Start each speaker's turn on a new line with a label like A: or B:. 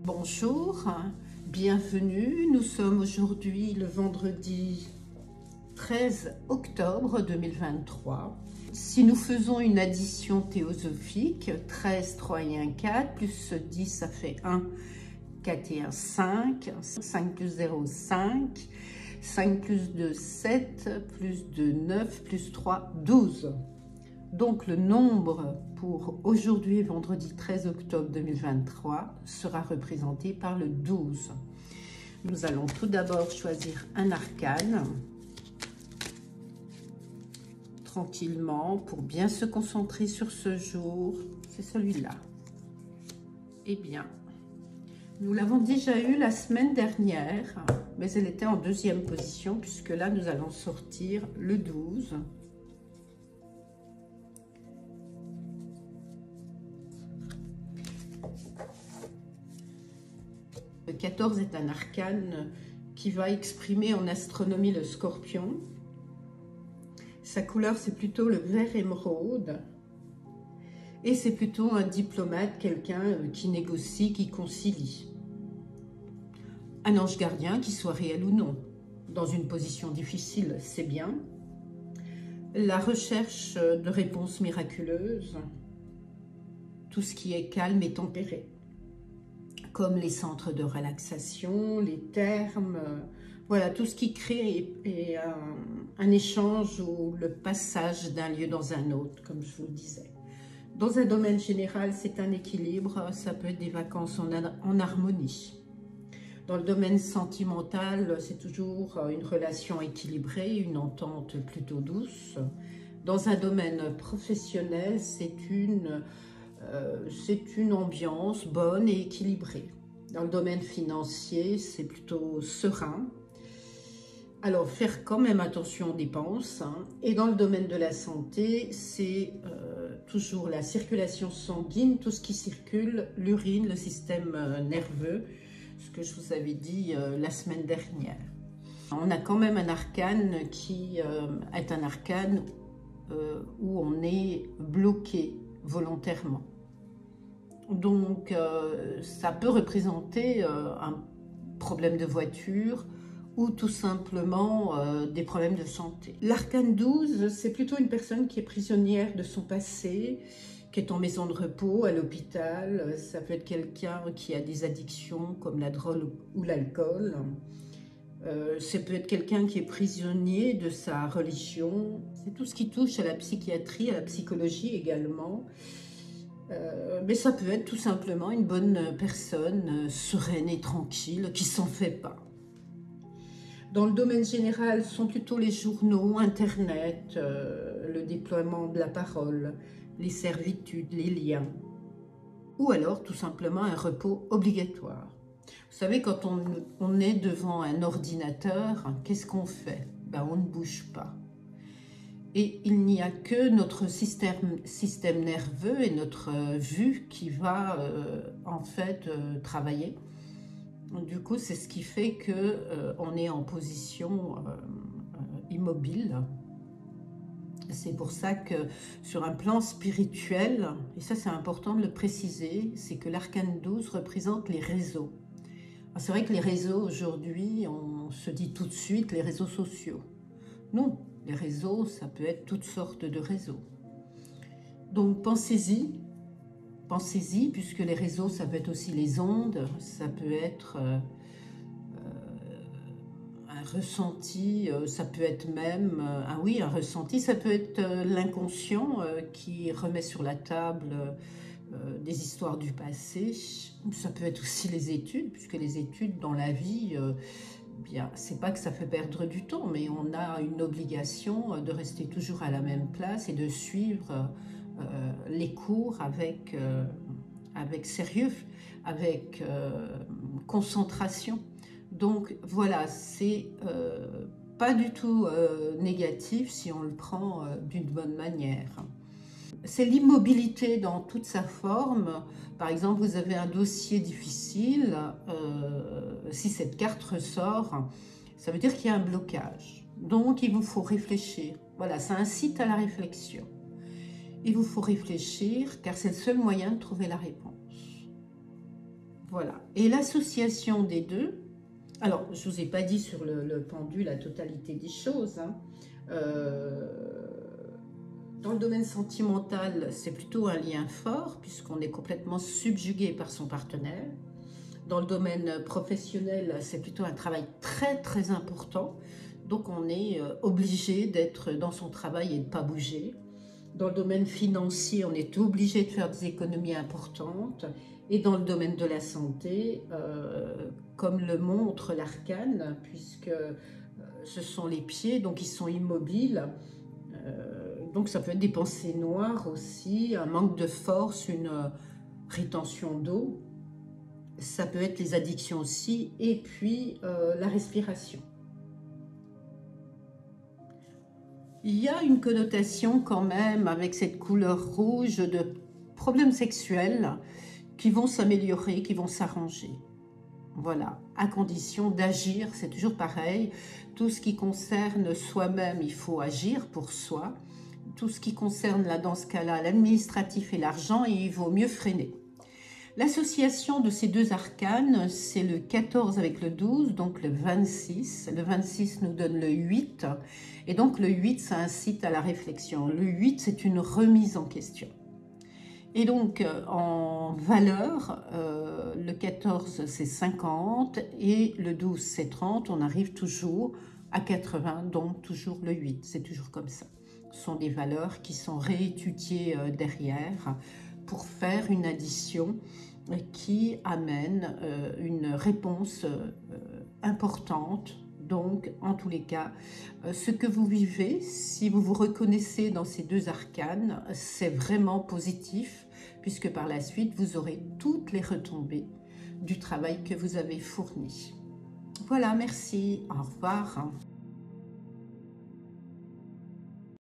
A: Bonjour, bienvenue. Nous sommes aujourd'hui le vendredi 13 octobre 2023. Si nous faisons une addition théosophique, 13, 3 et 1, 4, plus 10, ça fait 1, 4 et 1, 5, 5 plus 0, 5, 5 plus 2, 7, plus 2, 9, plus 3, 12. Donc le nombre pour aujourd'hui, vendredi 13 octobre 2023, sera représenté par le 12. Nous allons tout d'abord choisir un arcane, tranquillement, pour bien se concentrer sur ce jour. C'est celui-là. Eh bien, nous l'avons déjà eu la semaine dernière, mais elle était en deuxième position, puisque là, nous allons sortir le 12. Le 14 est un arcane qui va exprimer en astronomie le scorpion. Sa couleur, c'est plutôt le vert émeraude. Et c'est plutôt un diplomate, quelqu'un qui négocie, qui concilie. Un ange gardien, qu'il soit réel ou non. Dans une position difficile, c'est bien. La recherche de réponses miraculeuses. Tout ce qui est calme et tempéré. Comme les centres de relaxation, les thermes, voilà, tout ce qui crée un échange ou le passage d'un lieu dans un autre, comme je vous le disais. Dans un domaine général, c'est un équilibre, ça peut être des vacances en harmonie. Dans le domaine sentimental, c'est toujours une relation équilibrée, une entente plutôt douce. Dans un domaine professionnel, c'est une ambiance bonne et équilibrée. Dans le domaine financier, c'est plutôt serein. Alors, faire quand même attention aux dépenses. Et dans le domaine de la santé, c'est toujours la circulation sanguine, tout ce qui circule, l'urine, le système nerveux, ce que je vous avais dit la semaine dernière. On a quand même un arcane qui est un arcane où on est bloqué volontairement. Donc, ça peut représenter un problème de voiture ou tout simplement des problèmes de santé. L'arcane 12, c'est plutôt une personne qui est prisonnière de son passé, qui est en maison de repos, à l'hôpital. Ça peut être quelqu'un qui a des addictions comme la drogue ou l'alcool. Ça peut être quelqu'un qui est prisonnier de sa religion. C'est tout ce qui touche à la psychiatrie, à la psychologie également. Mais ça peut être tout simplement une bonne personne sereine et tranquille qui s'en fait pas. Dans le domaine général, ce sont plutôt les journaux, Internet, le déploiement de la parole, les servitudes, les liens. Ou alors tout simplement un repos obligatoire. Vous savez, quand on est devant un ordinateur, qu'est-ce qu'on fait? Ben, on ne bouge pas. Et il n'y a que notre système nerveux et notre vue qui va en fait travailler. Du coup, c'est ce qui fait qu'on est en position immobile. C'est pour ça que sur un plan spirituel, et ça c'est important de le préciser, c'est que l'arcane 12 représente les réseaux. C'est vrai que les réseaux aujourd'hui, on se dit tout de suite les réseaux sociaux. Non. Les réseaux, ça peut être toutes sortes de réseaux. Donc pensez-y, puisque les réseaux, ça peut être aussi les ondes, ça peut être un ressenti, ça peut être même, un ressenti, ça peut être l'inconscient qui remet sur la table des histoires du passé. Ça peut être aussi les études, puisque les études dans la vie... bien, c'est pas que ça fait perdre du temps, mais on a une obligation de rester toujours à la même place et de suivre les cours avec sérieux, avec concentration. Donc voilà, c'est pas du tout négatif si on le prend d'une bonne manière. C'est l'immobilité dans toute sa forme. Par exemple, vous avez un dossier difficile, si cette carte ressort, ça veut dire qu'il y a un blocage. Donc, il vous faut réfléchir. Voilà, ça incite à la réflexion. Il vous faut réfléchir, car c'est le seul moyen de trouver la réponse. Voilà. Et l'association des deux, alors je ne vous ai pas dit sur le pendu la totalité des choses, hein. Dans le domaine sentimental, c'est plutôt un lien fort puisqu'on est complètement subjugué par son partenaire. Dans le domaine professionnel, c'est plutôt un travail très important. Donc on est obligé d'être dans son travail et de ne pas bouger. Dans le domaine financier, on est obligé de faire des économies importantes. Et dans le domaine de la santé, comme le montre l'arcane, puisque ce sont les pieds, donc ils sont immobiles. Donc ça peut être des pensées noires aussi, un manque de force, une rétention d'eau. Ça peut être les addictions aussi, et puis la respiration. Il y a une connotation quand même avec cette couleur rouge de problèmes sexuels qui vont s'améliorer, qui vont s'arranger. Voilà, à condition d'agir, c'est toujours pareil. Tout ce qui concerne soi-même, il faut agir pour soi. Tout ce qui concerne, là, dans ce cas-là, l'administratif et l'argent, il vaut mieux freiner. L'association de ces deux arcanes, c'est le 14 avec le 12, donc le 26. Le 26 nous donne le 8, et donc le 8, ça incite à la réflexion. Le 8, c'est une remise en question. Et donc, en valeur, le 14, c'est 50, et le 12, c'est 30. On arrive toujours à 80, donc toujours le 8. C'est toujours comme ça. Ce sont des valeurs qui sont réétudiées derrière pour faire une addition qui amène une réponse importante. Donc, en tous les cas, ce que vous vivez, si vous vous reconnaissez dans ces deux arcanes, c'est vraiment positif, puisque par la suite, vous aurez toutes les retombées du travail que vous avez fourni. Voilà, merci, au revoir.